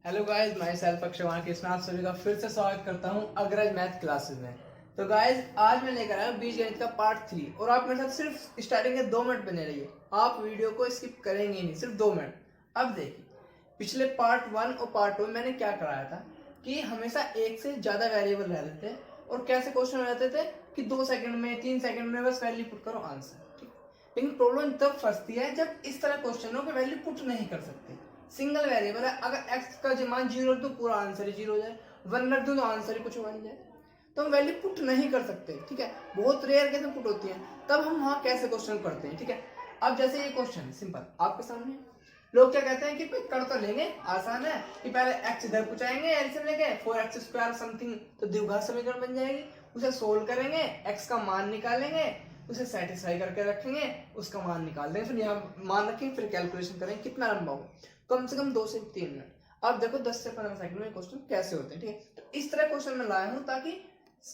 Hello guys, मैं self Akshay के साथ सभी का फिर से स्वागत करता हूं अग्रज मैथ क्लासेस में। तो गाइस, आज मैं लेकर आया हूं बीजगणित का पार्ट 3 और आप मेरे साथ सिर्फ स्टार्टिंग के 2 मिनट बने रहिए। आप वीडियो को स्किप करेंगे नहीं, सिर्फ 2 मिनट। अब देखिए, पिछले पार्ट 1 और पार्ट 2 में मैंने क्या कराया था कि हमेशा एक से ज्यादा वेरिएबल रहते थे और कैसे क्वेश्चन रहते थे कि 2 सेकंड में 3 सेकंड में बस वैल्यू पुट करो, आंसर। ठीक, लेकिन प्रॉब्लम तब फंसती है जब इस तरह क्वेश्चन हो कि वैल्यू पुट नहीं कर सकते। सिंगल वेरिएबल है, अगर x का मान 0 रख दो पूरा आंसर ही 0 हो जाए, 1 रख दो तो आंसर ही कुछ बन जाए, तो हम वैल्यू पुट नहीं कर सकते। ठीक है, बहुत रेयर केस में पुट होती है, तब हम वहां कैसे क्वेश्चन करते हैं। ठीक है, अब जैसे ये क्वेश्चन सिंपल आपके सामने है। लोग क्या कहते हैं कि कर तो लेंगे, आसान है कि पहले x इधर पहुंचाएंगे एलसीएम लेके 4x² समथिंग, तो द्विघात समीकरण बन जाएगी। उसे सोल्व करेंगे, x का मान निकालेंगे, उसे सेटिस्फाई करके रखेंगे, उसका मान निकाल देंगे, फिर यहाँ मान रखेंगे, फिर कैलकुलेशन करेंगे कितना लंबा हो, कम से कम 2 से 3 मिनट। अब देखो 10 से 15 सेकंड में क्वेश्चन कैसे होते हैं। ठीक है, तो इस तरह क्वेश्चन मैं लाया हूं ताकि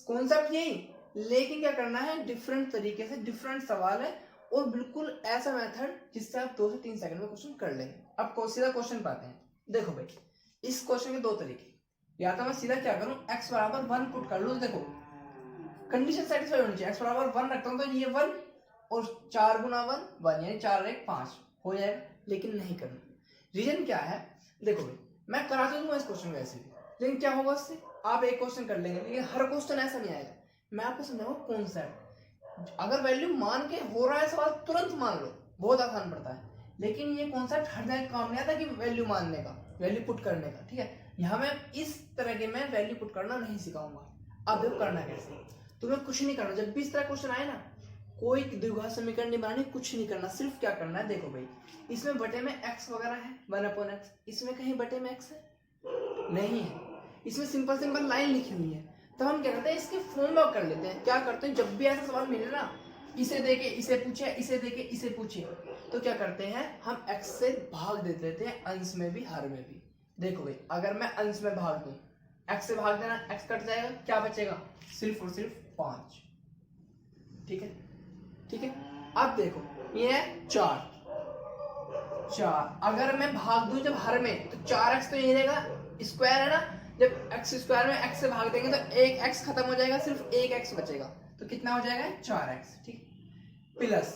कॉन्सेप्ट यही, लेकिन क्या करना है डिफरेंट तरीके से, डिफरेंट सवाल है और बिल्कुल ऐसा मेथड जिससे आप 2 से 3 सेकंड में क्वेश्चन कर लेंगे। अब सीधा क्वेश्चन पाते हैं। देखो भाई, इस क्वेश्चन के 2 तरीके, या तो मैं सीधा क्या करूं, x बराबर 1 पुट कर लूं। देखो कंडीशन सेटिस्फाई होनी चाहिए, x बराबर 1 रखता हूं तो ये 1 और 4 गुना 1 1, यानी 4 1 5 हो जाएगा, लेकिन नहीं करना। रीजन क्या है, देखो भाई मैं करा तो दूंगा इस क्वेश्चन को ऐसे भी, लेकिन क्या होगा उससे, आप एक क्वेश्चन कर लेंगे, लेकिन हर क्वेश्चन ऐसा नहीं आएगा। मैं आपको समझाऊंगा कॉन्सेप्ट। अगर वैल्यू मान के हो रहा है सवाल, तुरंत मान लो, बहुत आसान पड़ता है, लेकिन ये कॉन्सेप्ट हर जगह काम नहीं आता कि वैल्यू मानने का, वैल्यू पुट करने का। ठीक है, यहाँ मैं इस तरह के मैं वैल्यू पुट करना नहीं सिखाऊंगा। अब देखो करना कैसे, तुम्हें कुछ नहीं करना। जब भी इस तरह क्वेश्चन आए ना, कोई द्विघात समीकरण नहीं बनानी, कुछ नहीं करना, सिर्फ क्या करना है, देखो भाई इसमें बटे में x वगैरह है 1/x, इसमें कहीं बटे में x है नहीं है, इसमें सिंपल सिंपल लाइन लिखी हुई है। तो हम क्या करते हैं, इसके फॉर्म वर्क कर लेते हैं। क्या करते हैं, जब भी ऐसा सवाल मिले ना, इसे देके इसे पूछे, इसे देके इसे पूछे, तो क्या करते हैं हम x से भाग दे देते हैं, अंश में भी हर में भी। देखो भाई, अगर मैं अंश में भाग दूं, x से भाग देना, x कट जाएगा, क्या बचेगा, सिर्फ और सिर्फ 5। ठीक है, ठीक है। अब देखो ये है 4, अगर मैं भाग दूं जब हर में, तो 4x तो यही रहेगा, स्क्वायर है ना, जब x स्क्वायर में x से भाग देंगे तो एक x खत्म हो जाएगा, सिर्फ एक x बचेगा, तो कितना हो जाएगा 4x। ठीक, प्लस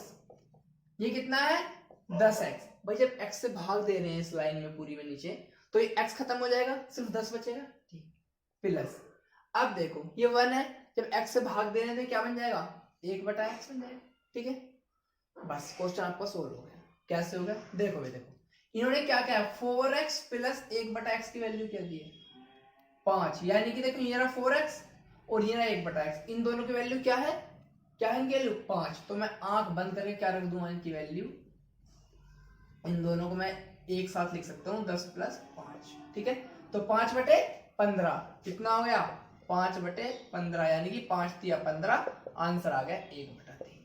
ये कितना है 10x। भाई जब x से भाग दे रहे हैं इस लाइन में पूरी में नीचे, तो ये x खत्म हो जाएगा, सिर्फ 10 बचेगा। ठीक, प्लस अब देखो ये 1 है, जब x से भाग दे रहे हैं तो क्या बन जाएगा, 1/x बन जाएगा। ठीक है, बस क्वेश्चन आपका सोल्व हो गया। कैसे हो गया, देखो भाई, देखो इन्होंने क्या किया, 4x प्लस 1/x की वैल्यू क्या दी है 5, यानी कि देखो ये रहा 4x और ये रहा 1/x, इन दोनों की वैल्यू क्या है, क्या है इनकी वैल्यू 5। तो मैं आंख बंद करके क्या रख दूंगा इनकी वैल्यू, इन दोनों को मैं एक साथ लिख सकता हूँ 10 + 5। ठीक है, तो 5/15 कितना हो गया, 5/15, यानी कि 5 × 15, आंसर आ गया 1/3।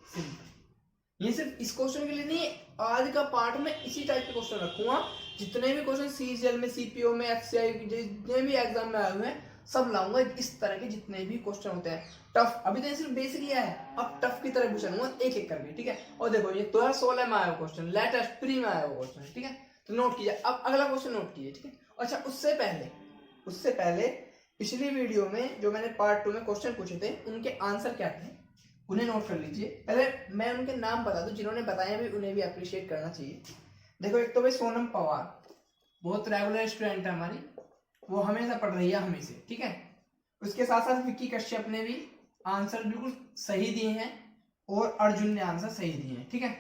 सिंपल। ये सिर्फ इस क्वेश्चन के लिए नहीं, आज का पार्ट में इसी टाइप के क्वेश्चन रखूंगा। जितने भी क्वेश्चन सीजीएल में, सीपीओ में, एफसीआई, जितने भी एग्जाम में आए हुए हैं, सब लाऊंगा इस तरह के जितने भी क्वेश्चन होते हैं टफ। अभी तो सिर्फ बेसिक लिया है, अब टफ की तरफ पूछूंगा एक एक करके। ठीक है, और देखो ये 2016 में आया हुआ क्वेश्चन, लेटेस्ट प्री में आया हुआ क्वेश्चन। ठीक है, तो नोट कीजिए। अब अगला क्वेश्चन नोट कीजिए। ठीक है, अच्छा उससे पहले पिछली वीडियो में जो मैंने पार्ट 2 में क्वेश्चन पूछे थे, उनके आंसर क्या थे उन्हें नोट कर लीजिए। पहले मैं उनके नाम बता दूं, जिन्होंने बताया भी उन्हें भी अप्रिशिएट करना चाहिए। देखो एक तो भाई सोनम पवार, बहुत रेगुलर स्टूडेंट है हमारी, वो हमेशा पढ़ रही है हमें से। ठीक है, उसके साथ साथ विक्की कश्यप ने भी आंसर बिल्कुल सही दिए हैं और अर्जुन ने आंसर सही दिए हैं। ठीक है,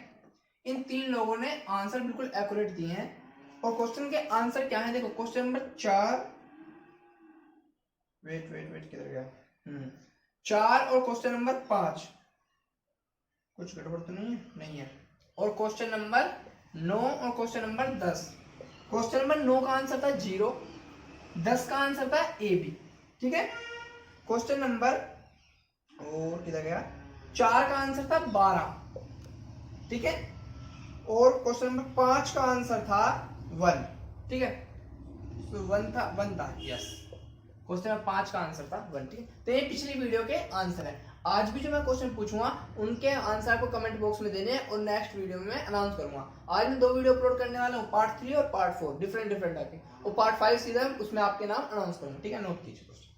इन 3 लोगों ने आंसर बिल्कुल एक्यूरेट दिए हैं। और क्वेश्चन के आंसर क्या है, देखो क्वेश्चन नंबर 4, वेट किधर गया, 4 और क्वेश्चन नंबर 5, कुछ गड़बड़ तो नहीं है। और क्वेश्चन नंबर 9 और क्वेश्चन नंबर 10। क्वेश्चन नंबर 9 का आंसर था 0, 10 का आंसर था ए बी। ठीक है, क्वेश्चन नंबर और किधर गया, 4 का आंसर था 12। ठीक है, और क्वेश्चन नंबर 5 का आंसर था 1। ठीक है, तो 1 था, यस, क्वेश्चन नंबर 5 का आंसर था 1। ठीक है, तो ये पिछली वीडियो के आंसर है। आज भी जो मैं क्वेश्चन पूछूंगा उनके आंसर को कमेंट बॉक्स में देने हैं और नेक्स्ट वीडियो में मैं अनाउंस करूंगा। आज मैं 2 वीडियो अपलोड करने वाला हूँ, पार्ट 3 और पार्ट 4, डिफरेंट आके, और पार्ट 5 सीधा उसमें आपके नाम अनाउंस करूंगा। ठीक है, नोट कीजिए क्वेश्चन।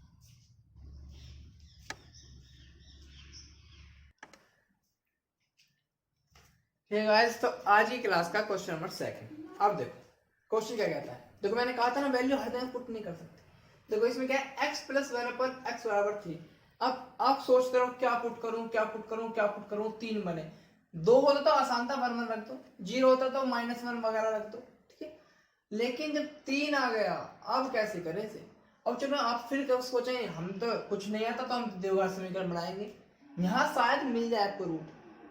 ठीक गाइस, तो आज की क्लास का क्वेश्चन नंबर 2। अब देखो क्वेश्चन क्या कहता है। देखो मैंने कहा था ना वैल्यू हर जगह पुट नहीं कर सकते। देखो इसमें क्या है, x + 1 x = 3। अब आप सोचते रहो क्या पुट करूं क्या पुट करूं क्या पुट करूं, 3 बने। 2 होता तो आसान था, 1 1 रख दो, 0 होता तो -1 वगैरह रख दो। ठीक है, लेकिन जब 3 आ गया अब कैसे करें इसे। अब चलो आप फिर कब सोचेंगे हम तो कुछ नहीं आता तो हम द्विघात समीकरण बनाएंगे, यहाँ शायद मिल जाए आपको रूट।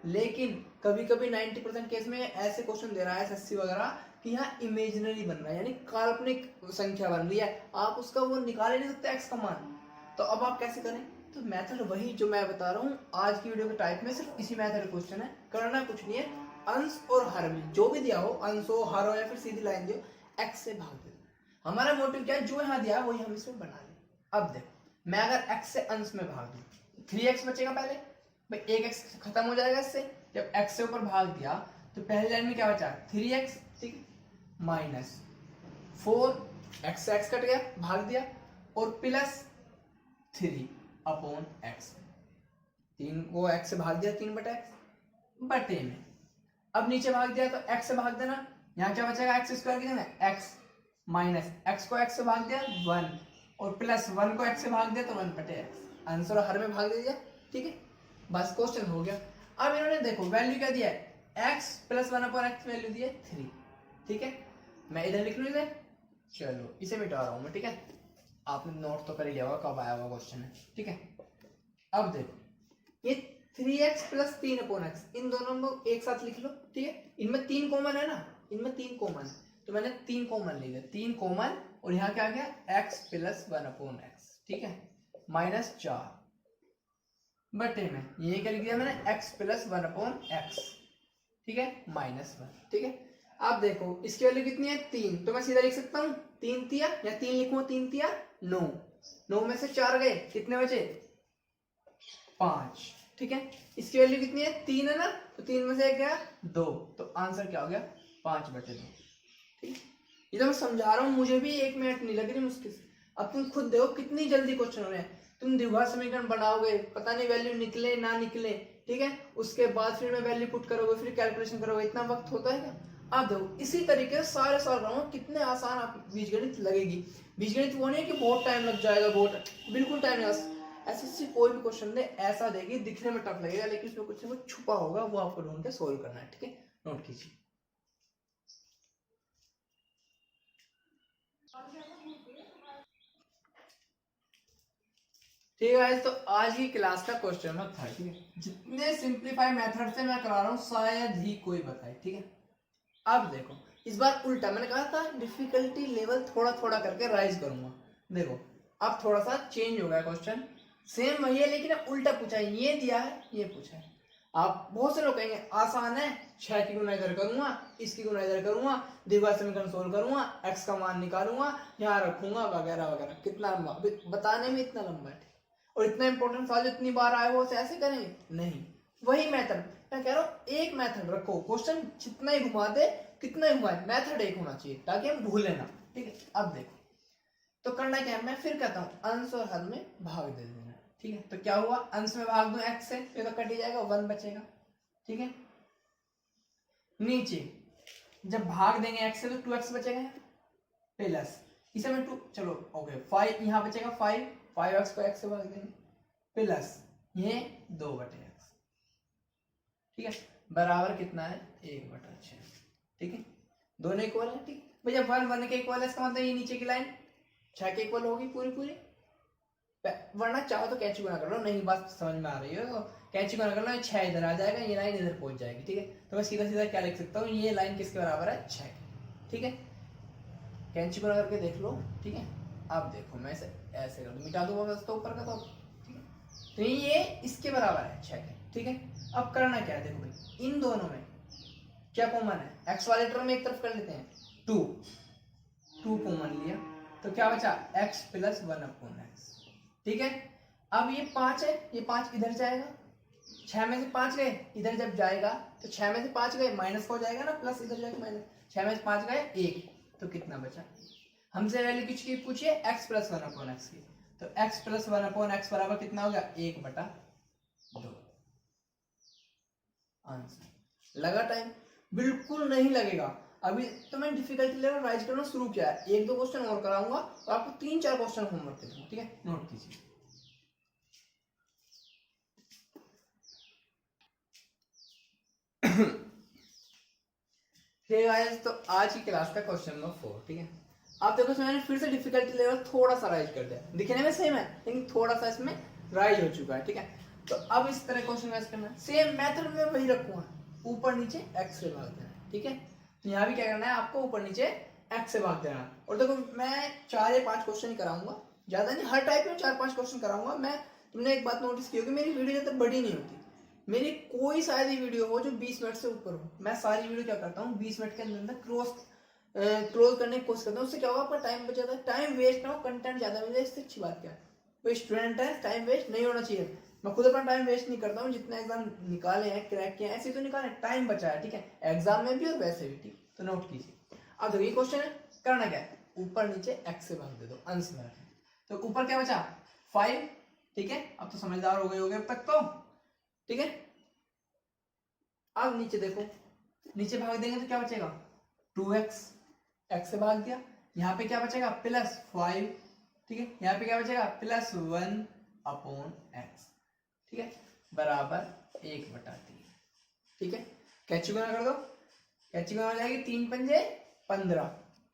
लेकिन कभी कभी 90% केस में ऐसे क्वेश्चन दे रहा है एसएससी वगैरह कि यहाँ इमेजिनरी बन रहा है, यानी काल्पनिक संख्या बन रही है, आप उसका वो निकाल ही नहीं सकते एक्स का मान। तो अब आप कैसे करें। तो मेथड वही जो मैं बता रहा हूँ आज की वीडियो के टाइप में, सिर्फ इसी मेथड क्वेश्चन है, करना कुछ नहीं है। अंश और हर में जो भी दिया हो, अंश हो हर हो या फिर सीधी लाइन दियो, एक्स से भाग दे। हमारा मोटिव क्या है, जो यहाँ दिया वही हम इसमें बना लें। अब देखो मैं अगर एक्स से अंश में भाग दूं 3x बचेगा पहले, भाई एक x खत्म हो जाएगा इससे। जब x से ऊपर भाग दिया तो पहली लाइन में क्या बचा 3x, ठीक, -4 x से x कट गया भाग दिया, और +3/x, 3 को x से भाग दिया 3/x बटे में। अब नीचे भाग दिया तो x से भाग देना, यहाँ क्या बचेगा x स्क्वायर की जगह x, माइनस x को x से भाग दिया 1, और +1 को x से भाग दिया तो 1/x, आंसर हर में भाग दे दिया। ठीक है, बस क्वेश्चन हो गया। अब इन्होंने देखो वैल्यू क्या दिया है, x + 1/x वैल्यू दी है 3। ठीक है, मैं इधर लिख लूँ इधर, चलो इसे मिटा रहा हूँ मैं। ठीक है, आपने नोट तो कर ही लिया होगा कब आया हुआ क्वेश्चन है। ठीक है, अब देखो ये 3x + 3/x इन दोनों को एक साथ लिख लो। ठीक है, इनमें 3 कॉमन है ना, इनमें 3 कॉमन है तो मैंने 3 कॉमन ले लिया, 3 कॉमन, और यहाँ क्या आ गया x + 1/x। ठीक है, -4 बटे में ये क्या लिख दिया मैंने x + 1/x। ठीक है, -1। ठीक है, अब देखो इसकी वैल्यू कितनी है 3, तो मैं सीधा लिख सकता हूँ 3 तिया, या 3 लिखूं 3 तिया 9, 9 में से 4 गए कितने बचे 5। ठीक है, इसकी वैल्यू कितनी है 3 है ना, तो 3 में से 1 गया 2, तो आंसर क्या हो गया 5/2। ठीक, ये तो मैं समझा रहा हूँ, मुझे भी 1 मिनट नहीं लग रही मुश्किल से। अब तुम खुद देखो कितनी जल्दी क्वेश्चन हो रहे हैं। तुम द्विघात समीकरण बनाओगे, पता नहीं वैल्यू निकले ना निकले, ठीक है, उसके बाद फिर में वैल्यू पुट करोगे, फिर कैलकुलेशन करोगे, इतना वक्त होता है क्या। अब देखो इसी तरीके से सारे सॉल्व कराऊंगा, कितने आसान आप बीजगणित लगेगी। बीजगणित वो नहीं है कि बहुत टाइम लग जाएगा, बहुत बिल्कुल टाइम नहीं। एसएससी कोई भी क्वेश्चन दे ऐसा देगी, दिखने में टफ लगेगा लेकिन उसमें कुछ ना कुछ छुपा होगा, वो आपको ढूंढ के सोल्व करना है। ठीक है, नोट कीजिए। ठीक है, तो आज की क्लास का क्वेश्चन नंबर 30 है। जितने सिंप्लीफाई मेथड से मैं करा रहा हूँ शायद ही कोई बताए। ठीक है, अब देखो इस बार उल्टा, मैंने कहा था डिफिकल्टी लेवल थोड़ा थोड़ा करके राइज करूंगा। देखो अब थोड़ा सा चेंज हो गया क्वेश्चन, सेम वही है लेकिन अब उल्टा पूछा है, ये दिया है ये पूछा है। आप बहुत से लोग कहेंगे आसान है, 6 की गुना इधर करूंगा, इसकी गुना इधर करूंगा, द्विघात समीकरण सोल्व करूंगा, x का मान निकालूंगा, यहाँ रखूंगा वगैरह वगैरह। कितना लंबा, बताने में इतना लंबा है, और इतना इंपॉर्टेंट सवाल इतनी बार आए वो ऐसे करेंगे नहीं। वही मेथड मैं कह रहा हूँ, एक मेथड रखो, क्वेश्चन जितना ही घुमा दे कितना ही घुमाए, मेथड एक होना चाहिए ताकि हम भूले ना। ठीक है, अब देखो तो करना क्या है, मैं फिर कहता हूँ अंश और हर में भाग दे देना। ठीक है, तो क्या हुआ, अंश में भाग दो x से, ये तो कट ही जाएगा, 1 बचेगा। ठीक है, नीचे जब भाग देंगे x से तो 2x बचेगा, प्लस इसे में 2, चलो ओके 5 यहाँ बचेगा, 5x को x से भाग देंगे, प्लस ये 2/x। ठीक है, बराबर कितना है 1/6। ठीक है, दोनों इक्वल है। ठीक, भैया 1 1 के इक्वल है, इसका मतलब ये नीचे की लाइन 6 के इक्वल होगी पूरी पूरी, वरना चाहो तो कैंची गुना कर लो, नहीं बात समझ में आ रही है तो कैंची गुना कर लो, 6 इधर आ जाएगा, ये लाइन इधर पहुंच जाएगी। ठीक है, तो मैं सीधा सीधा क्या लिख सकता हूँ, ये लाइन किसके बराबर है 6। ठीक है, कैंची गुना करके देख लो। ठीक है, अब देखो मैं इसे ऐसे कर दूं, मिटा दूंगा बस तो ऊपर का तो। ठीक है, तो ये इसके बराबर है 6 के। ठीक है, अब करना क्या है, देखो भाई इन दोनों में क्या कॉमन है, x वाले टर्म में एक तरफ कर लेते हैं, 2 कॉमन लिया तो क्या बचा x + 1/x। ठीक है, अब ये 5 है, ये 5 इधर जाएगा, 6 में से 5 गए, इधर जब जाएगा तो 6 में से 5 गए माइनस का हो जाएगा ना, प्लस इधर जाएगा माइनस, 6 में से 5 गए 1, तो कितना बचा? हमसे वैल्यू किसकी पूछिए? x प्लस 1/x की, तो x प्लस 1/x बराबर कितना हो गया? 1/2। आंसर। लगा टाइम? बिल्कुल नहीं लगेगा। अभी तो मैं डिफिकल्टी लेवल राइज करना शुरू किया है, 1-2 क्वेश्चन और कराऊंगा और आपको 3-4 क्वेश्चन होमवर्क दे दूंगा, ठीक है? नोट कीजिए। ठीक है, तो आज की क्लास का क्वेश्चन नंबर 4, ठीक है? आप देखो मैंने फिर से डिफिकल्टी लेवल थोड़ा सा राइज कर दिया, दिखने में सेम है लेकिन थोड़ा सा इसमें राइज हो चुका है, ठीक है? तो अब इस तरह क्वेश्चन राइज करना है, सेम मेथड में वही रखूंगा, ऊपर नीचे x से भाग देना है, ठीक है? तो यहाँ भी क्या करना है आपको? ऊपर नीचे x से भाग देना। और देखो मैं 4 या 5 क्वेश्चन ही कराऊंगा, ज्यादा नहीं, हर टाइप में 4-5 क्वेश्चन कराऊंगा मैं। तुमने एक बात नोटिस की होगी, मेरी वीडियो ज्यादा बड़ी नहीं होती, मेरी कोई शायद ही वीडियो हो जो 20 मिनट से ऊपर हो, मैं सारी वीडियो क्या करता हूँ 20 मिनट के अंदर क्लोज करने की कोशिश करता हूँ। उससे क्या होगा? आपका टाइम बच जाता है, टाइम वेस्ट ना हो, कंटेंट ज्यादा मिल जाए, इससे अच्छी बात क्या है? कोई स्टूडेंट है, टाइम वेस्ट नहीं होना चाहिए। मैं खुद अपना टाइम वेस्ट नहीं करता हूँ, जितना एग्जाम निकाले हैं, क्रैक किए हैं, ऐसे तो निकाले, टाइम बचा है, ठीक है? एग्जाम में भी और वैसे भी, ठीक? तो नोट कीजिए। अब देखिए क्वेश्चन है, करना क्या है? ऊपर नीचे x से भाग दे दो, अंश में रखें। तो ऊपर क्या बचा? 5, ठीक है? अब तो समझदार हो गए होगे अब तक तो, ठीक है? अब नीचे देखो, नीचे भाग देंगे तो क्या बचेगा? 2x, x से भाग दिया, यहाँ पे क्या बचेगा? +5, ठीक है? यहाँ पे क्या बचेगा? +1/x, ठीक है? बराबर 1/3, ठीक है? कैची गुना कर दो, कैची गुना हो जाएगी 3 पंजे 15,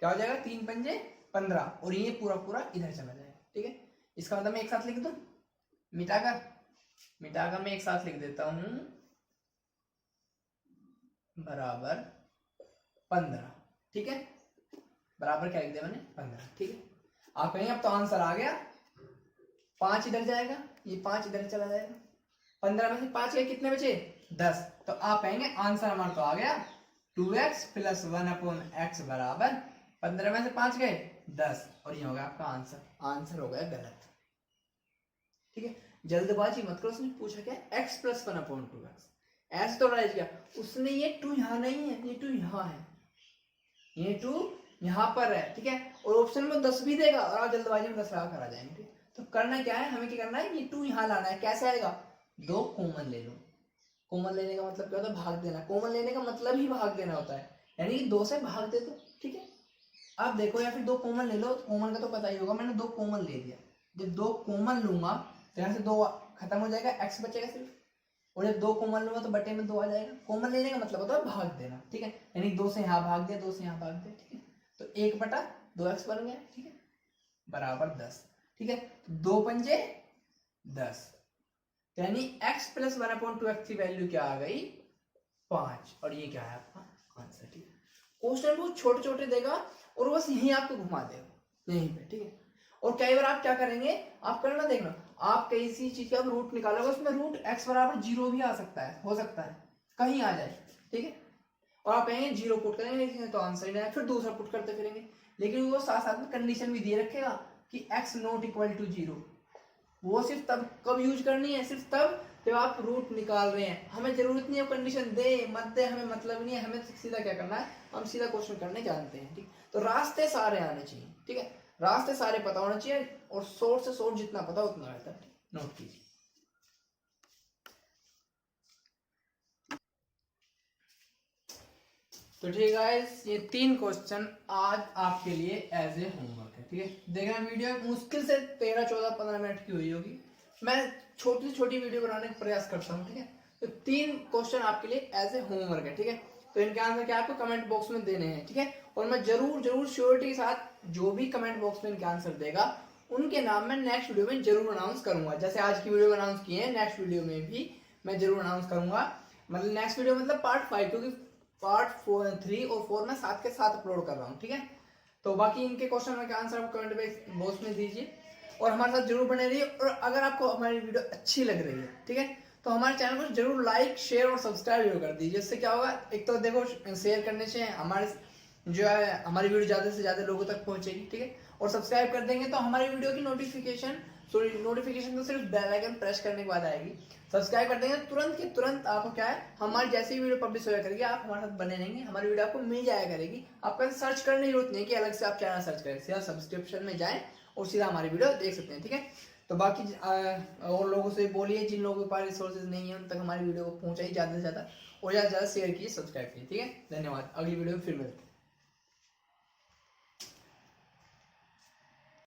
क्या हो जाएगा? 3 पंजे 15, और ये पूरा पूरा इधर चला जाएगा, ठीक है? इसका मतलब मैं एक साथ लिख दूं, मिटाकर मैं एक साथ लिख देता हूं, बराबर 15, ठीक है? बराबर क्या लिख दिया मैंने? 15, ठीक है? आप कहेंगे अब तो आंसर आ गया, 5 इधर जाएगा, ये 5 इधर चला जाएगा, 15 में से 5 गए, कितने बचे? 10। तो आप कहेंगे आंसर हमारा तो आ गया, 2x + 1/x बराबर 15 में से 5 गए 10, और ये हो गया आपका आंसर। आंसर हो गया गलत, ठीक है? जल्दबाजी मत करो, उसने पूछा क्या? x + 1/2x, ऐसे तो राइज किया उसने, ये 2 यहाँ नहीं है, ये 2 यहाँ है, ये 2 यहाँ पर है, ठीक है? और ऑप्शन में 10 भी देगा और आप जल्दबाजी में 10 लगा कर आ जाएंगे, ठीक? तो करना क्या है, हमें क्या करना है? ये 2 यहाँ लाना है। कैसे आएगा? 2 कॉमन ले लो। कॉमन लेने का मतलब क्या होता है? भाग देना। कॉमन लेने का मतलब ही भाग देना होता है, यानी कि 2 से भाग दे दो, ठीक है? आप देखो, या फिर 2 कॉमन ले लो, कॉमन का तो पता ही होगा, मैंने 2 कॉमन ले लिया। जब 2 कॉमन लूंगा तो यहाँ से 2 खत्म हो जाएगा, x बचेगा सिर्फ, और जब 2 कॉमन लूंगा तो बटे में 2 आ जाएगा। कॉमन लेने का मतलब होता है भाग देना, ठीक है? यानी 2 से यहाँ भाग दिया, 2 से यहाँ भाग दिया, ठीक है? तो 1/2x बन गया, ठीक है? बराबर 10, ठीक है? तो 2 पंजे 10, यानी x + 1/2x की वैल्यू क्या आ गई? 5, और ये क्या है आपका आंसर, ठीक है? क्वेश्चन बहुत छोटे छोटे देगा और बस यहीं आपको घुमा देगा, यहीं पे, ठीक है? और कई बार आप क्या करेंगे, आप करना देखना, आप किसी चीज का रूट निकालोगे, उसमें रूट x = 0 भी आ सकता है, हो सकता है कहीं आ जाए, ठीक है? और आप कहेंगे 0 पुट करेंगे तो आंसर ही नहीं आया, फिर दूसरा पुट करते फिरेंगे, लेकिन वो साथ साथ में कंडीशन भी दिए रखेगा कि x ≠ 0। वो सिर्फ तब कब यूज करनी है? सिर्फ तब जब आप रूट निकाल रहे हैं। हमें जरूरत नहीं है कंडीशन दे मत दे, हमें मतलब नहीं है, हमें सीधा क्या करना है, हम सीधा क्वेश्चन करने जानते हैं, ठीक? तो रास्ते सारे आने चाहिए, ठीक है? रास्ते सारे पता होना चाहिए, और शॉर्ट से शॉर्ट जितना पता उतना बेहतर, नोट कीजिए। तो ठीक है गाइस, ये 3 क्वेश्चन आज आपके लिए एज ए होमवर्क है, ठीक है? देखना वीडियो मुश्किल से 13, 14, 15 मिनट की हुई होगी। मैं छोटी से छोटी वीडियो बनाने का प्रयास करता हूँ, ठीक है? तो 3 क्वेश्चन आपके लिए एज ए होमवर्क है, ठीक है? तो इनके आंसर क्या आपको कमेंट बॉक्स में देने हैं, ठीक है? और मैं जरूर श्योरिटी के साथ जो भी कमेंट बॉक्स में इनके आंसर देगा उनके नाम में नेक्स्ट वीडियो में जरूर अनाउंस करूंगा। जैसे आज की वीडियो में अनाउंस किए हैं, नेक्स्ट वीडियो में भी मैं जरूर अनाउंस करूंगा। मतलब नेक्स्ट वीडियो मतलब पार्ट 5, क्योंकि पार्ट 3 और 4 में साथ के साथ अपलोड कर रहा हूँ, ठीक है? तो बाकी इनके क्वेश्चन के आंसर आप कमेंट बॉक्स में दीजिए और हमारे साथ जरूर बने रहिए। और अगर आपको हमारी वीडियो अच्छी लग रही है, ठीक है, तो हमारे चैनल को जरूर लाइक, शेयर और सब्सक्राइब जरूर कर दीजिए। इससे क्या होगा, एक तो देखो शेयर करने से हमारे जो है हमारी वीडियो ज़्यादा से ज़्यादा लोगों तक पहुंचेगी, ठीक है? और सब्सक्राइब कर देंगे तो हमारी वीडियो की नोटिफिकेशन सो नोटिफिकेशन तो सिर्फ बेल आइकन प्रेस करने के बाद आएगी। सब्सक्राइब कर देंगे तुरंत के तुरंत आपको क्या है, हमारी जैसी वीडियो पब्लिश होया करेगी आप हमारे साथ बने रहेंगे, हमारी वीडियो आपको मिल जाया करेगी। आपका सर्च करने की जरूरत नहीं कि अलग से आप चैनल सर्च करें, सीधा सब्सक्रिप्शन में जाएं और सीधा हमारी वीडियो देख सकते हैं। ठीक है, तो बाकी और लोगों से बोलिए जिन लोगों के पास रिसोर्सेज नहीं है उन तक हमारी वीडियो को पहुंचाइए ज़्यादा से ज़्यादा, और ज़्यादा से ज़्यादा शेयर कीजिए, सब्सक्राइब कीजिए। ठीक है, धन्यवाद। अगली वीडियो में फिर मिलते हैं।